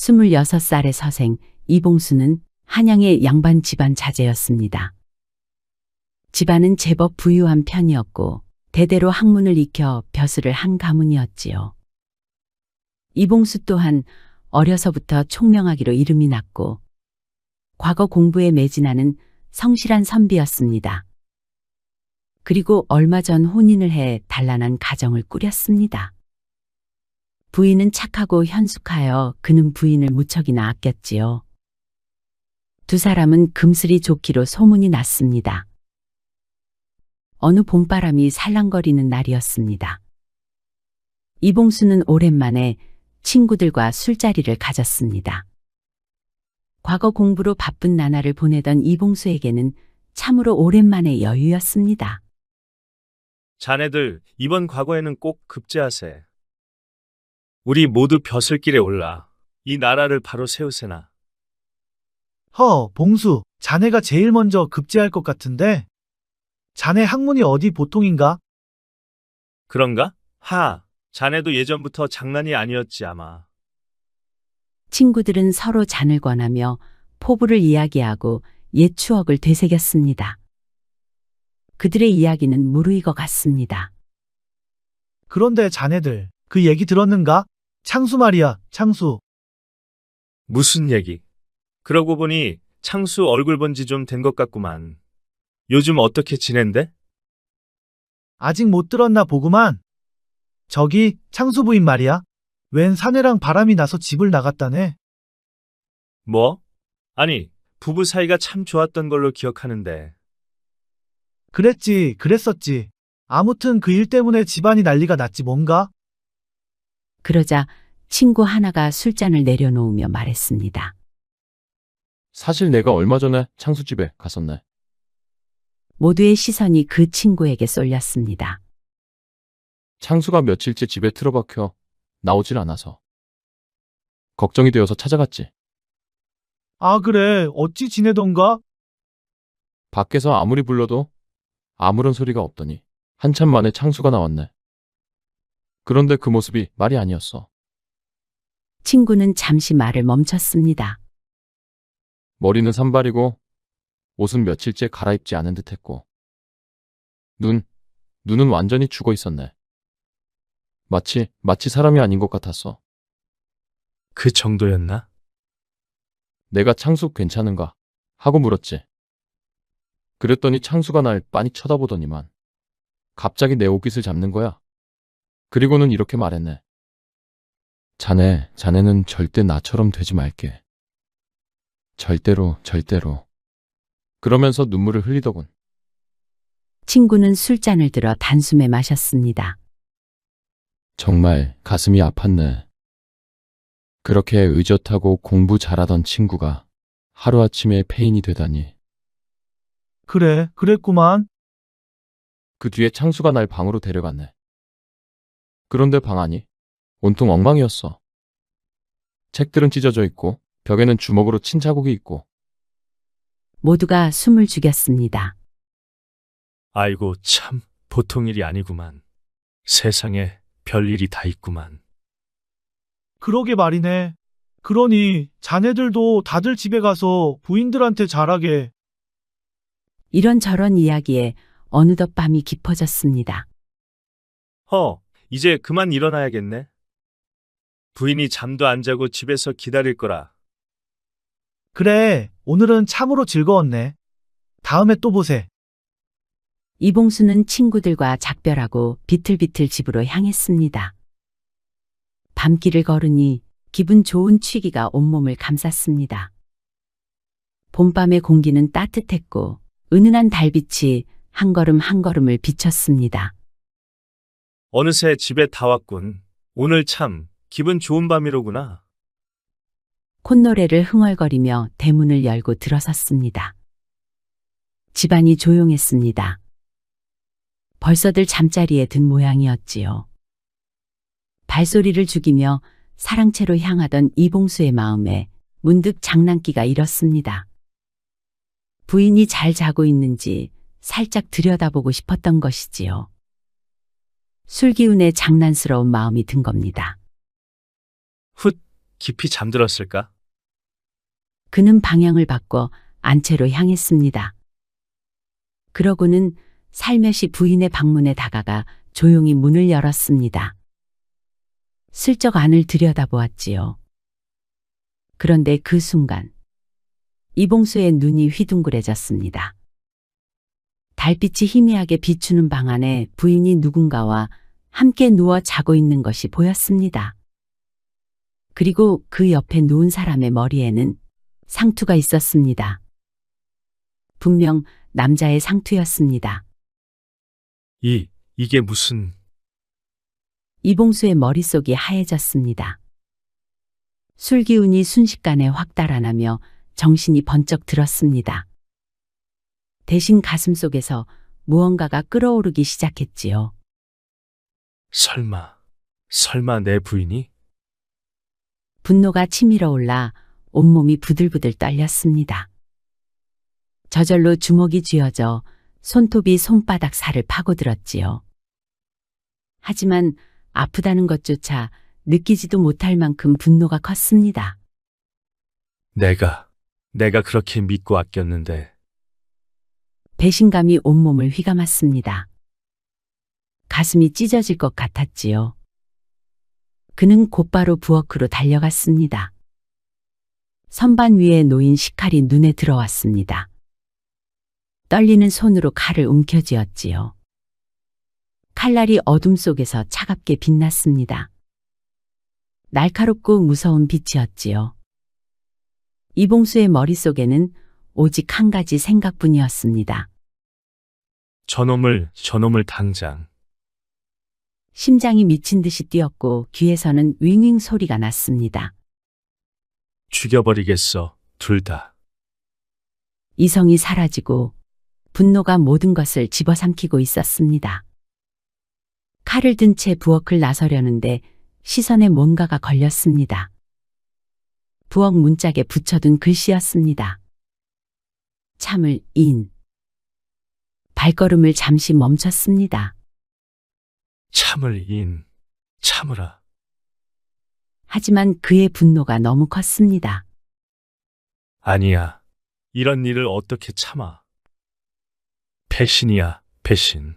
26살의 서생 이봉수는 한양의 양반 집안 자제였습니다. 집안은 제법 부유한 편이었고 대대로 학문을 익혀 벼슬을 한 가문이었지요. 이봉수 또한 어려서부터 총명하기로 이름이 났고 과거 공부에 매진하는 성실한 선비였습니다. 그리고 얼마 전 혼인을 해 단란한 가정을 꾸렸습니다. 부인은 착하고 현숙하여 그는 부인을 무척이나 아꼈지요. 두 사람은 금슬이 좋기로 소문이 났습니다. 어느 봄바람이 살랑거리는 날이었습니다. 이봉수는 오랜만에 친구들과 술자리를 가졌습니다. 과거 공부로 바쁜 나날을 보내던 이봉수에게는 참으로 오랜만의 여유였습니다. 자네들 이번 과거에는 꼭 급제하세. 우리 모두 벼슬길에 올라 이 나라를 바로 세우세나. 봉수, 자네가 제일 먼저 급제할 것 같은데? 자네 학문이 어디 보통인가? 그런가? 자네도 예전부터 장난이 아니었지 아마. 친구들은 서로 잔을 권하며 포부를 이야기하고 옛 추억을 되새겼습니다. 그들의 이야기는 무르익어 갔습니다. 그런데 자네들, 그 얘기 들었는가? 창수 말이야, 창수. 무슨 얘기? 그러고 보니 창수 얼굴 본 지 좀 된 것 같구만. 요즘 어떻게 지낸대? 아직 못 들었나 보구만. 저기, 창수 부인 말이야. 웬 사내랑 바람이 나서 집을 나갔다네. 뭐? 아니, 부부 사이가 참 좋았던 걸로 기억하는데. 그랬었지. 아무튼 그 일 때문에 집안이 난리가 났지 뭔가? 그러자 친구 하나가 술잔을 내려놓으며 말했습니다. 사실 내가 얼마 전에 창수 집에 갔었네. 모두의 시선이 그 친구에게 쏠렸습니다. 창수가 며칠째 집에 틀어박혀 나오질 않아서 걱정이 되어서 찾아갔지. 아, 그래. 어찌 지내던가? 밖에서 아무리 불러도 아무런 소리가 없더니 한참 만에 창수가 나왔네. 그런데 그 모습이 말이 아니었어. 친구는 잠시 말을 멈췄습니다. 머리는 산발이고 옷은 며칠째 갈아입지 않은 듯했고 눈은 완전히 죽어 있었네. 마치 사람이 아닌 것 같았어. 그 정도였나? 내가 창수 괜찮은가 하고 물었지. 그랬더니 창수가 날 빤히 쳐다보더니만 갑자기 내 옷깃을 잡는 거야. 그리고는 이렇게 말했네. 자네는 절대 나처럼 되지 말게. 절대로. 그러면서 눈물을 흘리더군. 친구는 술잔을 들어 단숨에 마셨습니다. 정말 가슴이 아팠네. 그렇게 의젓하고 공부 잘하던 친구가 하루아침에 폐인이 되다니. 그래, 그랬구만. 그 뒤에 창수가 날 방으로 데려갔네. 그런데 방 안이 온통 엉망이었어. 책들은 찢어져 있고 벽에는 주먹으로 친 자국이 있고. 모두가 숨을 죽였습니다. 아이고 참 보통 일이 아니구만. 세상에 별일이 다 있구만. 그러게 말이네. 그러니 자네들도 다들 집에 가서 부인들한테 잘하게. 이런저런 이야기에 어느덧 밤이 깊어졌습니다. 이제 그만 일어나야겠네. 부인이 잠도 안 자고 집에서 기다릴 거라. 그래, 오늘은 참으로 즐거웠네. 다음에 또 보세. 이봉수는 친구들과 작별하고 비틀비틀 집으로 향했습니다. 밤길을 걸으니 기분 좋은 취기가 온몸을 감쌌습니다. 봄밤의 공기는 따뜻했고 은은한 달빛이 한 걸음 한 걸음을 비췄습니다. 어느새 집에 다 왔군. 오늘 참 기분 좋은 밤이로구나. 콧노래를 흥얼거리며 대문을 열고 들어섰습니다. 집안이 조용했습니다. 벌써들 잠자리에 든 모양이었지요. 발소리를 죽이며 사랑채로 향하던 이봉수의 마음에 문득 장난기가 일었습니다. 부인이 잘 자고 있는지 살짝 들여다보고 싶었던 것이지요. 술기운에 장난스러운 마음이 든 겁니다. 깊이 잠들었을까? 그는 방향을 바꿔 안채로 향했습니다. 그러고는 살며시 부인의 방문에 다가가 조용히 문을 열었습니다. 슬쩍 안을 들여다보았지요. 그런데 그 순간 이봉수의 눈이 휘둥그레졌습니다. 달빛이 희미하게 비추는 방 안에 부인이 누군가와 함께 누워 자고 있는 것이 보였습니다. 그리고 그 옆에 누운 사람의 머리에는 상투가 있었습니다. 분명 남자의 상투였습니다. 이게 무슨... 이봉수의 머릿속이 하얘졌습니다. 술 기운이 순식간에 확 달아나며 정신이 번쩍 들었습니다. 대신 가슴속에서 무언가가 끓어오르기 시작했지요. 설마 내 부인이? 분노가 치밀어 올라 온몸이 부들부들 떨렸습니다. 저절로 주먹이 쥐어져 손톱이 손바닥 살을 파고들었지요. 하지만 아프다는 것조차 느끼지도 못할 만큼 분노가 컸습니다. 내가 그렇게 믿고 아꼈는데. 배신감이 온몸을 휘감았습니다. 가슴이 찢어질 것 같았지요. 그는 곧바로 부엌으로 달려갔습니다. 선반 위에 놓인 식칼이 눈에 들어왔습니다. 떨리는 손으로 칼을 움켜쥐었지요. 칼날이 어둠 속에서 차갑게 빛났습니다. 날카롭고 무서운 빛이었지요. 이봉수의 머릿속에는 오직 한 가지 생각뿐이었습니다. 저놈을 당장. 심장이 미친 듯이 뛰었고 귀에서는 윙윙 소리가 났습니다. 죽여버리겠어, 둘 다. 이성이 사라지고 분노가 모든 것을 집어삼키고 있었습니다. 칼을 든 채 부엌을 나서려는데 시선에 뭔가가 걸렸습니다. 부엌 문짝에 붙여둔 글씨였습니다. 참을 인. 발걸음을 잠시 멈췄습니다. 참으라. 하지만 그의 분노가 너무 컸습니다. 아니야. 이런 일을 어떻게 참아. 배신이야, 배신.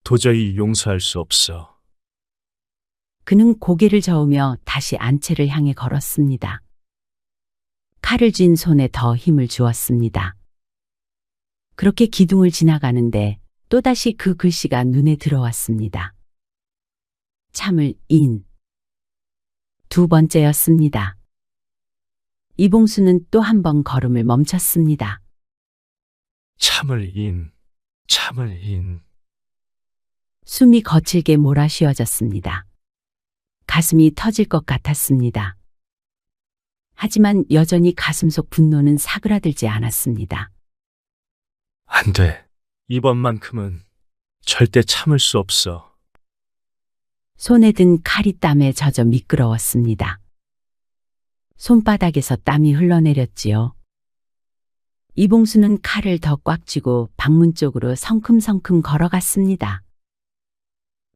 도저히 용서할 수 없어. 그는 고개를 저으며 다시 안채를 향해 걸었습니다. 칼을 쥔 손에 더 힘을 주었습니다. 그렇게 기둥을 지나가는데 또다시 그 글씨가 눈에 들어왔습니다. 참을 인. 두 번째였습니다. 이봉수는 또 한 번 걸음을 멈췄습니다. 참을 인. 숨이 거칠게 몰아쉬어졌습니다. 가슴이 터질 것 같았습니다. 하지만 여전히 가슴속 분노는 사그라들지 않았습니다. 안 돼. 이번만큼은 절대 참을 수 없어. 손에 든 칼이 땀에 젖어 미끄러웠습니다. 손바닥에서 땀이 흘러내렸지요. 이봉수는 칼을 더 꽉 쥐고 방문 쪽으로 성큼성큼 걸어갔습니다.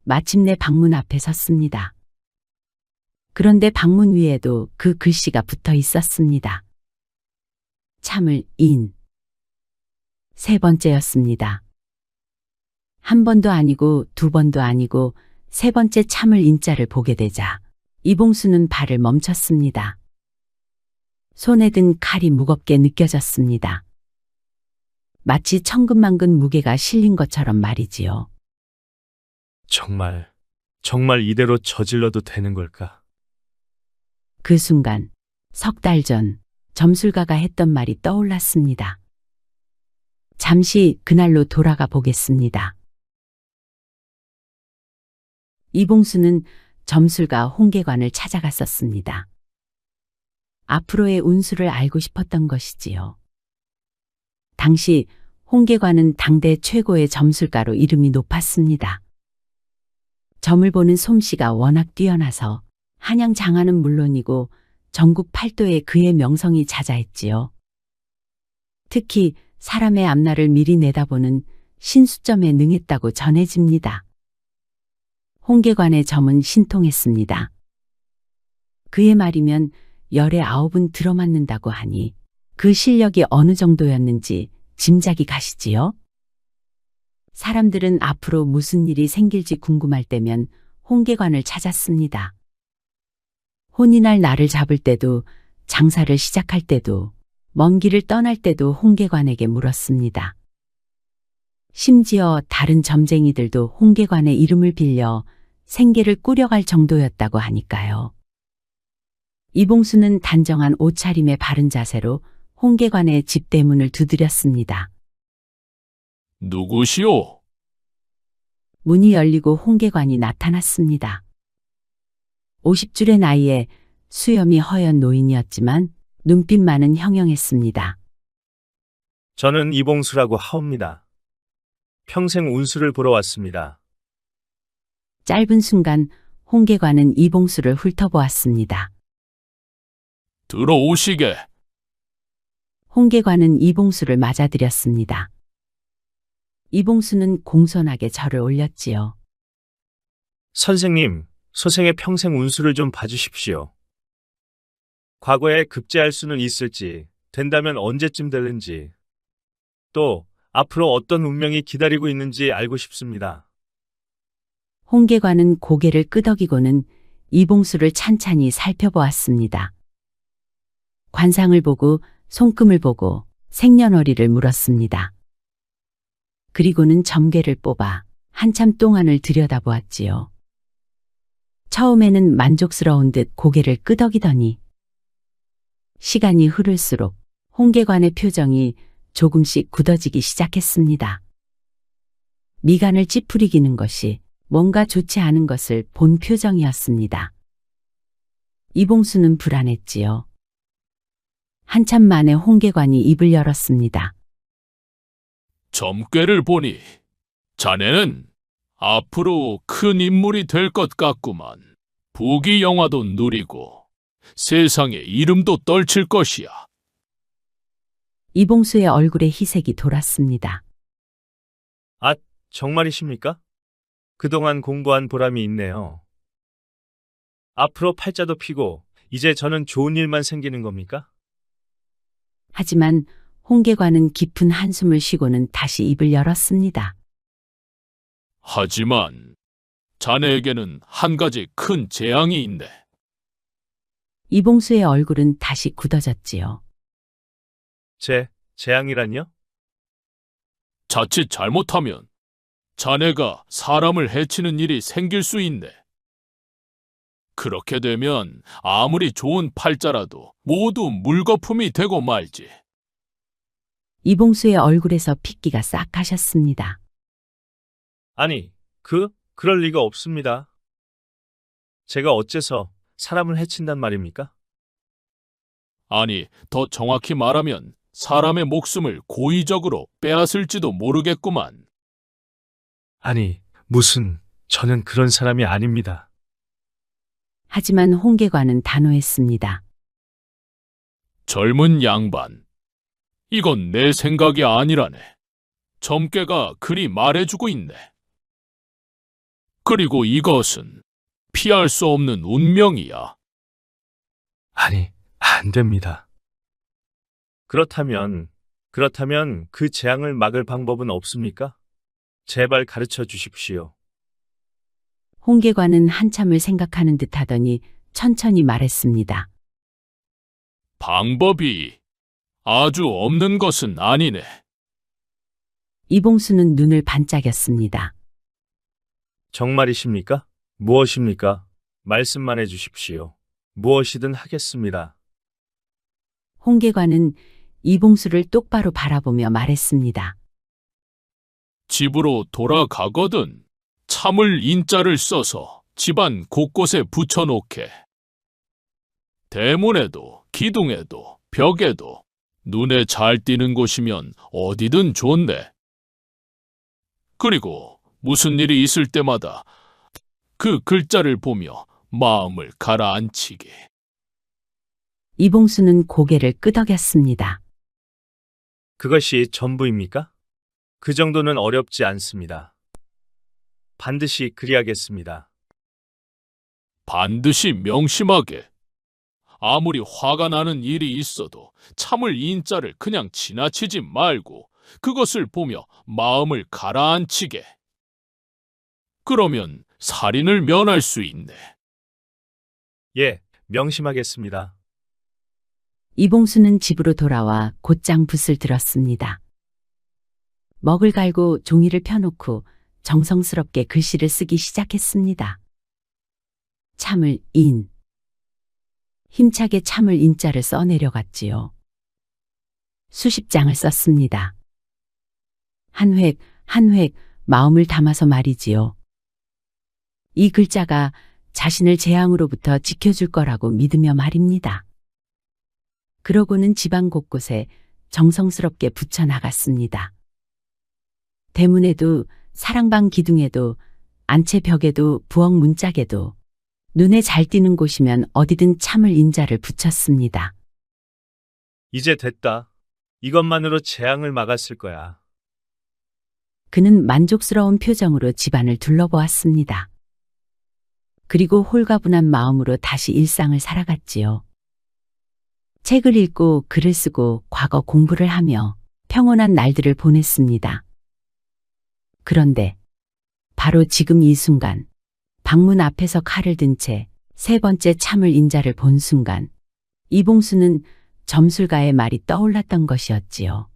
마침내 방문 앞에 섰습니다. 그런데 방문 위에도 그 글씨가 붙어 있었습니다. 참을 인. 세 번째였습니다. 한 번도 아니고 두 번도 아니고 세 번째 참을 인자를 보게 되자 이봉수는 발을 멈췄습니다. 손에 든 칼이 무겁게 느껴졌습니다. 마치 천근만근 무게가 실린 것처럼 말이지요. 정말 이대로 저질러도 되는 걸까? 그 순간 석 달 전 점술가가 했던 말이 떠올랐습니다. 잠시 그날로 돌아가 보겠습니다. 이봉수는 점술가 홍계관을 찾아갔었습니다. 앞으로의 운수를 알고 싶었던 것이지요. 당시 홍계관은 당대 최고의 점술가로 이름이 높았습니다. 점을 보는 솜씨가 워낙 뛰어나서 한양 장안은 물론이고 전국 팔도에 그의 명성이 자자했지요. 특히 사람의 앞날을 미리 내다보는 신수점에 능했다고 전해집니다. 홍계관의 점은 신통했습니다. 그의 말이면 열에 9은 들어맞는다고 하니 그 실력이 어느 정도였는지 짐작이 가시지요? 사람들은 앞으로 무슨 일이 생길지 궁금할 때면 홍계관을 찾았습니다. 혼인할 날을 잡을 때도, 장사를 시작할 때도, 먼 길을 떠날 때도 홍계관에게 물었습니다. 심지어 다른 점쟁이들도 홍계관의 이름을 빌려 생계를 꾸려갈 정도였다고 하니까요. 이봉수는 단정한 옷차림의 바른 자세로 홍계관의 집 대문을 두드렸습니다. 누구시오? 문이 열리고 홍계관이 나타났습니다. 50줄의 나이에 수염이 허연 노인이었지만 눈빛만은 형형했습니다. 저는 이봉수라고 하옵니다. 평생 운수를 보러 왔습니다. 짧은 순간 홍계관은 이봉수를 훑어보았습니다. 들어오시게. 홍계관은 이봉수를 맞아들였습니다. 이봉수는 공손하게 절을 올렸지요. 선생님, 소생의 평생 운수를 좀 봐주십시오. 과거에 급제할 수는 있을지, 된다면 언제쯤 될는지, 또 앞으로 어떤 운명이 기다리고 있는지 알고 싶습니다. 홍계관은 고개를 끄덕이고는 이봉수를 찬찬히 살펴보았습니다. 관상을 보고 손금을 보고 생년월일을 물었습니다. 그리고는 점괘를 뽑아 한참 동안을 들여다보았지요. 처음에는 만족스러운 듯 고개를 끄덕이더니 시간이 흐를수록 홍계관의 표정이 조금씩 굳어지기 시작했습니다. 미간을 찌푸리기는 것이 뭔가 좋지 않은 것을 본 표정이었습니다. 이봉수는 불안했지요. 한참 만에 홍계관이 입을 열었습니다. 점괘를 보니 자네는 앞으로 큰 인물이 될 것 같구만. 부귀 영화도 누리고 세상에 이름도 떨칠 것이야. 이봉수의 얼굴에 희색이 돌았습니다. 아, 정말이십니까? 그동안 공부한 보람이 있네요. 앞으로 팔자도 피고 이제 저는 좋은 일만 생기는 겁니까? 하지만 홍계관은 깊은 한숨을 쉬고는 다시 입을 열었습니다. 하지만 자네에게는 한 가지 큰 재앙이 있네. 이봉수의 얼굴은 다시 굳어졌지요. 재앙이란요? 자칫 잘못하면 자네가 사람을 해치는 일이 생길 수 있네. 그렇게 되면 아무리 좋은 팔자라도 모두 물거품이 되고 말지. 이봉수의 얼굴에서 핏기가 싹 가셨습니다. 아니, 그럴 리가 없습니다. 제가 어째서 사람을 해친단 말입니까? 아니, 더 정확히 말하면 사람의 목숨을 고의적으로 빼앗을지도 모르겠구만. 아니, 저는 그런 사람이 아닙니다. 하지만 홍계관은 단호했습니다. 젊은 양반, 이건 내 생각이 아니라네. 점괘가 그리 말해주고 있네. 그리고 이것은 피할 수 없는 운명이야. 아니, 안 됩니다. 그렇다면 그 재앙을 막을 방법은 없습니까? 제발 가르쳐 주십시오. 홍계관은 한참을 생각하는 듯 하더니 천천히 말했습니다. 방법이 아주 없는 것은 아니네. 이봉수는 눈을 반짝였습니다. 정말이십니까? 무엇입니까? 말씀만 해 주십시오. 무엇이든 하겠습니다. 홍계관은 이봉수를 똑바로 바라보며 말했습니다. 집으로 돌아가거든 참을 인자를 써서 집안 곳곳에 붙여놓게. 대문에도 기둥에도 벽에도 눈에 잘 띄는 곳이면 어디든 좋네. 그리고 무슨 일이 있을 때마다 그 글자를 보며 마음을 가라앉히게. 이봉수는 고개를 끄덕였습니다. 그것이 전부입니까? 그 정도는 어렵지 않습니다. 반드시 그리하겠습니다. 반드시 명심하게. 아무리 화가 나는 일이 있어도 참을 인자를 그냥 지나치지 말고 그것을 보며 마음을 가라앉히게. 그러면 살인을 면할 수 있네. 예, 명심하겠습니다. 이봉수는 집으로 돌아와 곧장 붓을 들었습니다. 먹을 갈고 종이를 펴놓고 정성스럽게 글씨를 쓰기 시작했습니다. 참을 인. 힘차게 참을 인자를 써내려갔지요. 수십 장을 썼습니다. 한 획, 한 획 마음을 담아서 말이지요. 이 글자가 자신을 재앙으로부터 지켜줄 거라고 믿으며 말입니다. 그러고는 집안 곳곳에 정성스럽게 붙여나갔습니다. 대문에도 사랑방 기둥에도 안채 벽에도 부엌 문짝에도 눈에 잘 띄는 곳이면 어디든 참을 인자를 붙였습니다. 이제 됐다. 이것만으로 재앙을 막았을 거야. 그는 만족스러운 표정으로 집안을 둘러보았습니다. 그리고 홀가분한 마음으로 다시 일상을 살아갔지요. 책을 읽고 글을 쓰고 과거 공부를 하며 평온한 날들을 보냈습니다. 그런데 바로 지금 이 순간 방문 앞에서 칼을 든 채 세 번째 참을 인자를 본 순간 이봉수는 점술가의 말이 떠올랐던 것이었지요.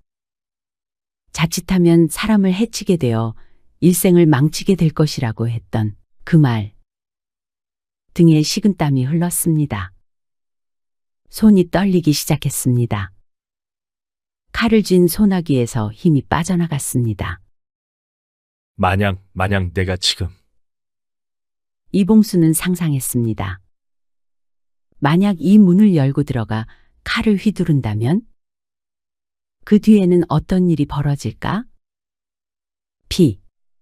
자칫하면 사람을 해치게 되어 일생을 망치게 될 것이라고 했던 그 말. 등에 식은땀이 흘렀습니다. 손이 떨리기 시작했습니다. 칼을 쥔 소나귀에서 힘이 빠져나갔습니다. 마냥 내가 지금. 이봉수는 상상했습니다. 만약 이 문을 열고 들어가 칼을 휘두른다면? 그 뒤에는 어떤 일이 벌어질까?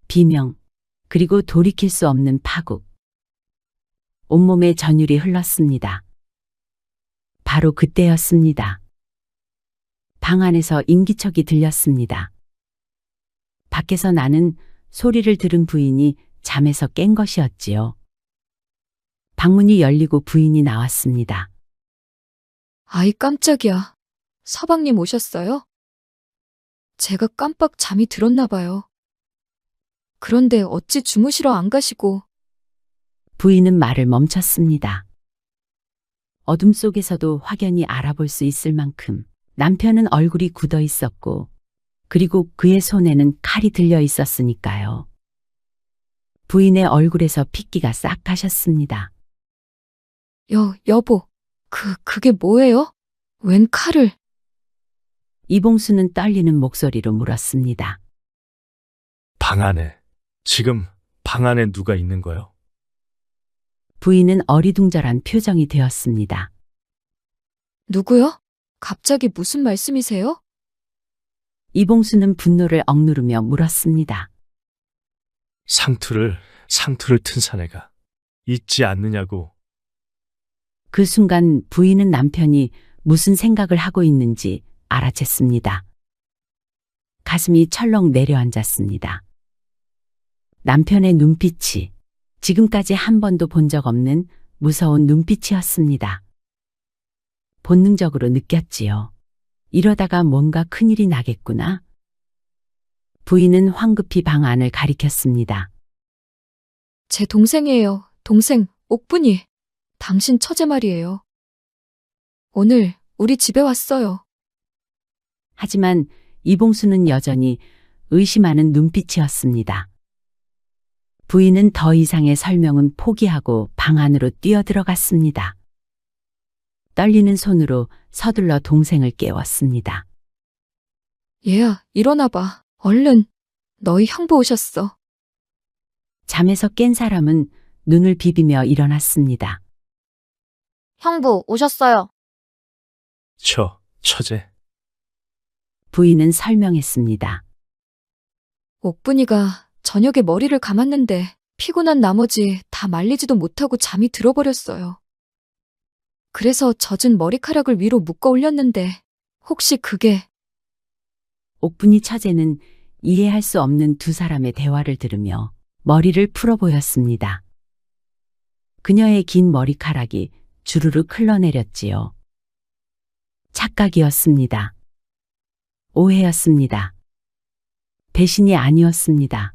비명, 그리고 돌이킬 수 없는 파국. 온몸에 전율이 흘렀습니다. 바로 그때였습니다. 방 안에서 인기척이 들렸습니다. 밖에서 나는 소리를 들은 부인이 잠에서 깬 것이었지요. 방문이 열리고 부인이 나왔습니다. 아이 깜짝이야. 서방님 오셨어요? 제가 깜빡 잠이 들었나 봐요. 그런데 어찌 주무시러 안 가시고. 부인은 말을 멈췄습니다. 어둠 속에서도 확연히 알아볼 수 있을 만큼 남편은 얼굴이 굳어 있었고 그리고 그의 손에는 칼이 들려 있었으니까요. 부인의 얼굴에서 핏기가 싹 가셨습니다. 여보, 그게 뭐예요? 웬 칼을? 이봉수는 떨리는 목소리로 물었습니다. 지금 방 안에 누가 있는 거요? 부인은 어리둥절한 표정이 되었습니다. 누구요? 갑자기 무슨 말씀이세요? 이봉수는 분노를 억누르며 물었습니다. 상투를 튼 사내가 있지 않느냐고. 그 순간 부인은 남편이 무슨 생각을 하고 있는지 알아챘습니다. 가슴이 철렁 내려앉았습니다. 남편의 눈빛이 지금까지 한 번도 본 적 없는 무서운 눈빛이었습니다. 본능적으로 느꼈지요. 이러다가 뭔가 큰일이 나겠구나. 부인은 황급히 방 안을 가리켰습니다. 제 동생이에요. 동생, 옥분이. 당신 처제 말이에요. 오늘 우리 집에 왔어요. 하지만 이봉수는 여전히 의심하는 눈빛이었습니다. 부인은 더 이상의 설명은 포기하고 방 안으로 뛰어들어갔습니다. 떨리는 손으로 서둘러 동생을 깨웠습니다. 얘야, 일어나봐. 얼른. 너희 형부 오셨어. 잠에서 깬 사람은 눈을 비비며 일어났습니다. 형부 오셨어요. 처제. 부인은 설명했습니다. 옥분이가 저녁에 머리를 감았는데 피곤한 나머지 다 말리지도 못하고 잠이 들어버렸어요. 그래서 젖은 머리카락을 위로 묶어 올렸는데 혹시 그게... 옥분이 처제는 이해할 수 없는 두 사람의 대화를 들으며 머리를 풀어 보였습니다. 그녀의 긴 머리카락이 주르륵 흘러내렸지요. 착각이었습니다. 오해였습니다. 배신이 아니었습니다.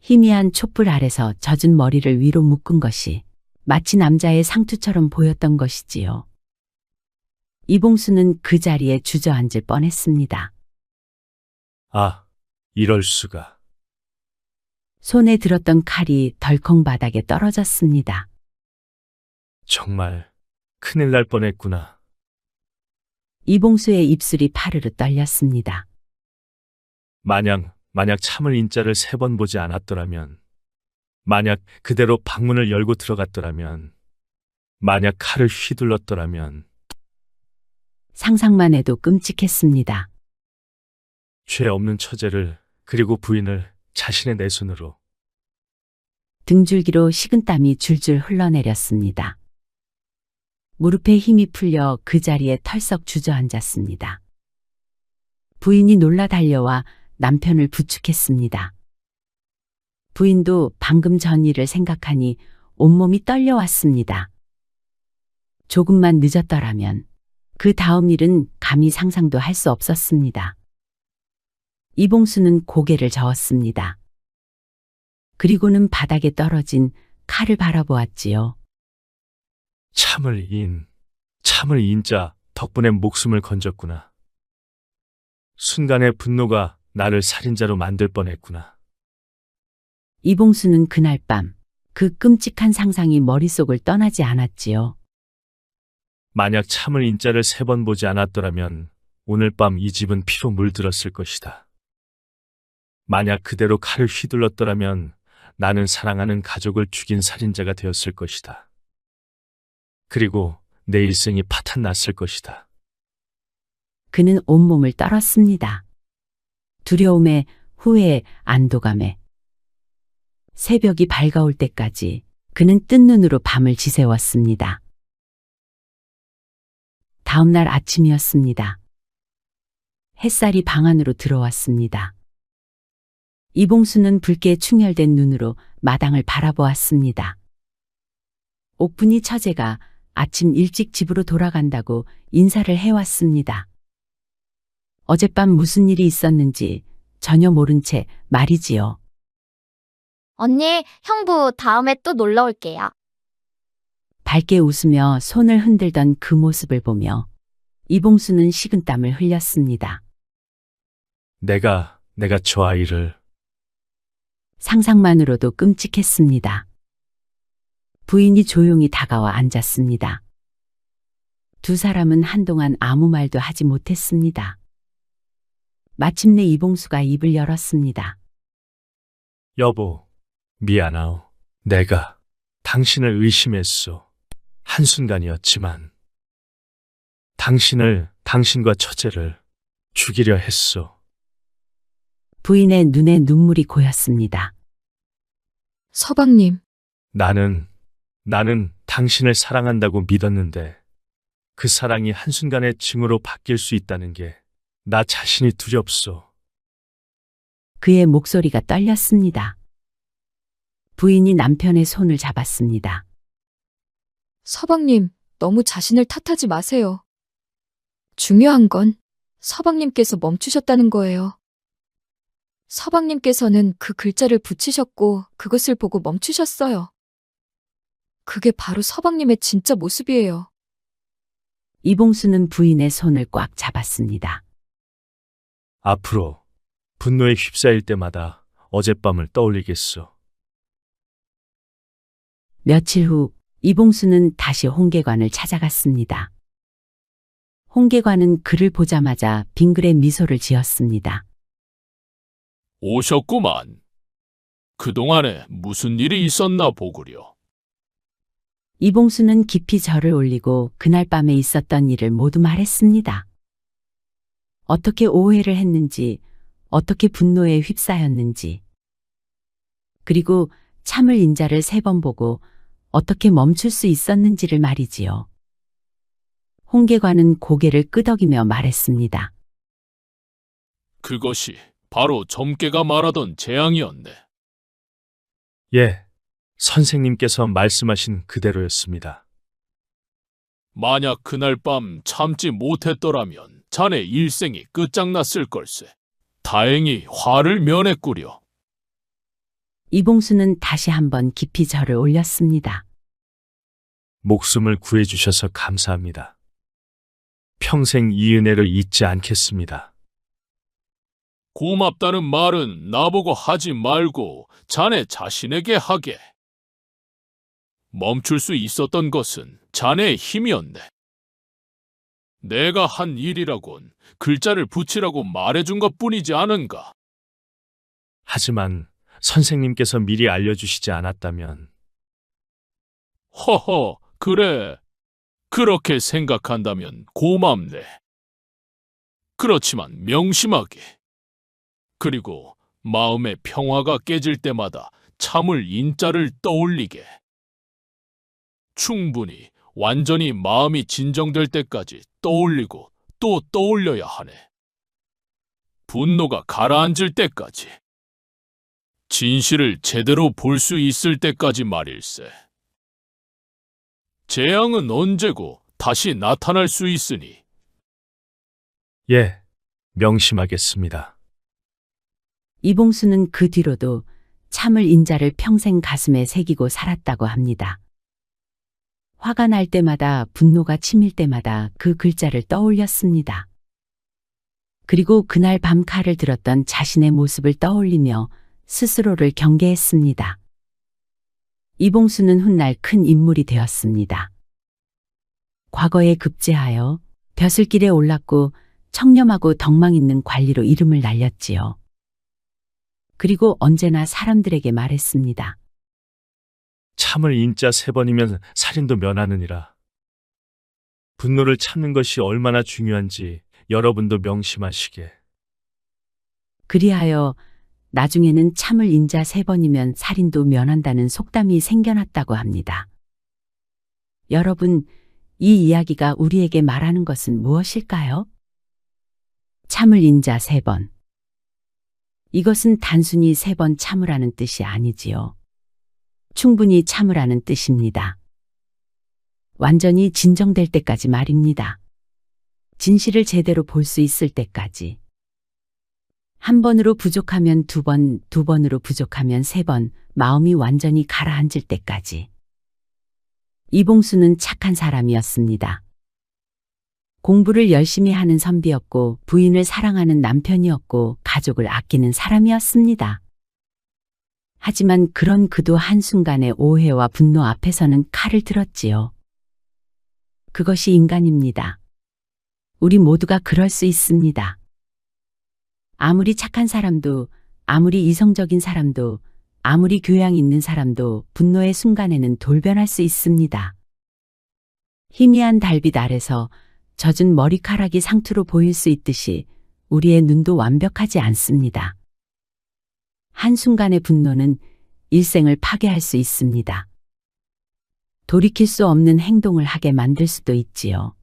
희미한 촛불 아래서 젖은 머리를 위로 묶은 것이 마치 남자의 상투처럼 보였던 것이지요. 이봉수는 그 자리에 주저앉을 뻔했습니다. 아, 이럴 수가. 손에 들었던 칼이 덜컹 바닥에 떨어졌습니다. 정말 큰일 날 뻔했구나. 이봉수의 입술이 파르르 떨렸습니다. 만약 참을 인자를 3번 보지 않았더라면, 만약 그대로 방문을 열고 들어갔더라면, 만약 칼을 휘둘렀더라면, 상상만 해도 끔찍했습니다. 죄 없는 처제를 그리고 부인을 자신의 내 손으로. 등줄기로 식은땀이 줄줄 흘러내렸습니다. 무릎에 힘이 풀려 그 자리에 털썩 주저앉았습니다. 부인이 놀라 달려와 남편을 부축했습니다. 부인도 방금 전 일을 생각하니 온몸이 떨려왔습니다. 조금만 늦었더라면 그 다음 일은 감히 상상도 할 수 없었습니다. 이봉수는 고개를 저었습니다. 그리고는 바닥에 떨어진 칼을 바라보았지요. 참을 인자 덕분에 목숨을 건졌구나. 순간의 분노가 나를 살인자로 만들 뻔했구나. 이봉수는 그날 밤 그 끔찍한 상상이 머릿속을 떠나지 않았지요. 만약 참을 인자를 3번 보지 않았더라면 오늘 밤 이 집은 피로 물들었을 것이다. 만약 그대로 칼을 휘둘렀더라면 나는 사랑하는 가족을 죽인 살인자가 되었을 것이다. 그리고 내 일생이 파탄 났을 것이다. 그는 온몸을 떨었습니다. 두려움에, 후회에, 안도감에. 새벽이 밝아올 때까지 그는 뜬 눈으로 밤을 지새웠습니다. 다음 날 아침이었습니다. 햇살이 방 안으로 들어왔습니다. 이봉수는 붉게 충혈된 눈으로 마당을 바라보았습니다. 옥분이 처제가 아침 일찍 집으로 돌아간다고 인사를 해왔습니다. 어젯밤 무슨 일이 있었는지 전혀 모른 채 말이지요. 언니, 형부 다음에 또 놀러 올게요. 밝게 웃으며 손을 흔들던 그 모습을 보며 이봉수는 식은땀을 흘렸습니다. 내가 저 아이를. 상상만으로도 끔찍했습니다. 부인이 조용히 다가와 앉았습니다. 두 사람은 한동안 아무 말도 하지 못했습니다. 마침내 이봉수가 입을 열었습니다. 여보, 미안하오. 내가 당신을 의심했소. 한순간이었지만 당신을, 당신과 처제를 죽이려 했소. 부인의 눈에 눈물이 고였습니다. 서방님, 나는 당신을 사랑한다고 믿었는데 그 사랑이 한순간에 증오로 바뀔 수 있다는 게 나 자신이 두렵소. 그의 목소리가 떨렸습니다. 부인이 남편의 손을 잡았습니다. 서방님, 너무 자신을 탓하지 마세요. 중요한 건 서방님께서 멈추셨다는 거예요. 서방님께서는 그 글자를 붙이셨고 그것을 보고 멈추셨어요. 그게 바로 서방님의 진짜 모습이에요. 이봉수는 부인의 손을 꽉 잡았습니다. 앞으로 분노에 휩싸일 때마다 어젯밤을 떠올리겠소. 며칠 후 이봉수는 다시 홍계관을 찾아갔습니다. 홍계관은 그를 보자마자 빙그레 미소를 지었습니다. 오셨구만. 그동안에 무슨 일이 있었나 보구려. 이봉수는 깊이 절을 올리고 그날 밤에 있었던 일을 모두 말했습니다. 어떻게 오해를 했는지, 어떻게 분노에 휩싸였는지, 그리고 참을 인자를 3번 보고 어떻게 멈출 수 있었는지를 말이지요. 홍계관은 고개를 끄덕이며 말했습니다. 그것이 바로 점괘가 말하던 재앙이었네. 예, 선생님께서 말씀하신 그대로였습니다. 만약 그날 밤 참지 못했더라면 자네 일생이 끝장났을 걸세. 다행히 화를 면했구려. 이봉수는 다시 한번 깊이 절을 올렸습니다. 목숨을 구해주셔서 감사합니다. 평생 이 은혜를 잊지 않겠습니다. 고맙다는 말은 나보고 하지 말고 자네 자신에게 하게. 멈출 수 있었던 것은 자네의 힘이었네. 내가 한 일이라곤 글자를 붙이라고 말해준 것뿐이지 않은가? 하지만 선생님께서 미리 알려주시지 않았다면 허허, 그래. 그렇게 생각한다면 고맙네. 그렇지만 명심하게. 그리고 마음의 평화가 깨질 때마다 참을 인자를 떠올리게. 충분히 완전히 마음이 진정될 때까지 떠올리고 또 떠올려야 하네. 분노가 가라앉을 때까지. 진실을 제대로 볼 수 있을 때까지 말일세. 재앙은 언제고 다시 나타날 수 있으니. 예, 명심하겠습니다. 이봉수는 그 뒤로도 참을 인자를 평생 가슴에 새기고 살았다고 합니다. 화가 날 때마다 분노가 치밀 때마다 그 글자를 떠올렸습니다. 그리고 그날 밤 칼을 들었던 자신의 모습을 떠올리며 스스로를 경계했습니다. 이봉수는 훗날 큰 인물이 되었습니다. 과거에 급제하여 벼슬길에 올랐고 청렴하고 덕망 있는 관리로 이름을 날렸지요. 그리고 언제나 사람들에게 말했습니다. 참을 인자 3번이면 살인도 면하느니라. 분노를 참는 것이 얼마나 중요한지 여러분도 명심하시게. 그리하여 나중에는 참을 인자 3번이면 살인도 면한다는 속담이 생겨났다고 합니다. 여러분, 이 이야기가 우리에게 말하는 것은 무엇일까요? 참을 인자 3번. 이것은 단순히 3번 참으라는 뜻이 아니지요. 충분히 참으라는 뜻입니다. 완전히 진정될 때까지 말입니다. 진실을 제대로 볼 수 있을 때까지. 한 번으로 부족하면 2번, 2번으로 부족하면 3번, 마음이 완전히 가라앉을 때까지. 이봉수는 착한 사람이었습니다. 공부를 열심히 하는 선비였고 부인을 사랑하는 남편이었고 가족을 아끼는 사람이었습니다. 하지만 그런 그도 한순간의 오해와 분노 앞에서는 칼을 들었지요. 그것이 인간입니다. 우리 모두가 그럴 수 있습니다. 아무리 착한 사람도, 아무리 이성적인 사람도, 아무리 교양 있는 사람도 분노의 순간에는 돌변할 수 있습니다. 희미한 달빛 아래서 젖은 머리카락이 상투로 보일 수 있듯이 우리의 눈도 완벽하지 않습니다. 한순간의 분노는 일생을 파괴할 수 있습니다. 돌이킬 수 없는 행동을 하게 만들 수도 있지요.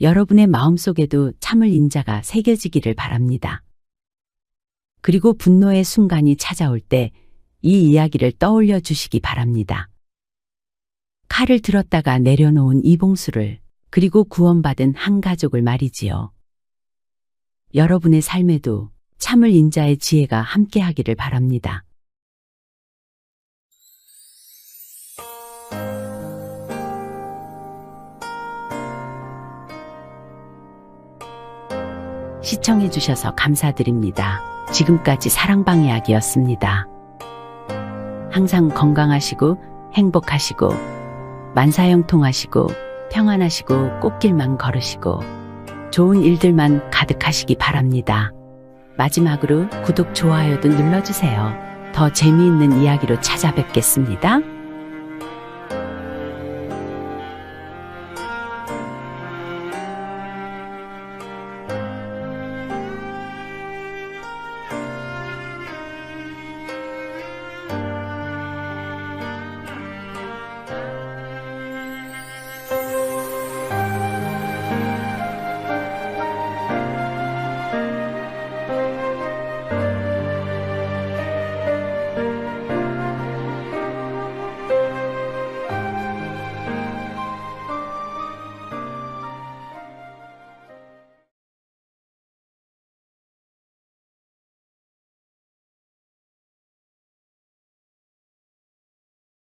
여러분의 마음속에도 참을 인자가 새겨지기를 바랍니다. 그리고 분노의 순간이 찾아올 때 이 이야기를 떠올려 주시기 바랍니다. 칼을 들었다가 내려놓은 이봉수를, 그리고 구원받은 한 가족을 말이지요. 여러분의 삶에도 참을 인자의 지혜가 함께하기를 바랍니다. 시청해 주셔서 감사드립니다. 지금까지 사랑방 이야기였습니다. 항상 건강하시고 행복하시고 만사형통하시고 평안하시고 꽃길만 걸으시고 좋은 일들만 가득하시기 바랍니다. 마지막으로 구독, 좋아요도 눌러주세요. 더 재미있는 이야기로 찾아뵙겠습니다.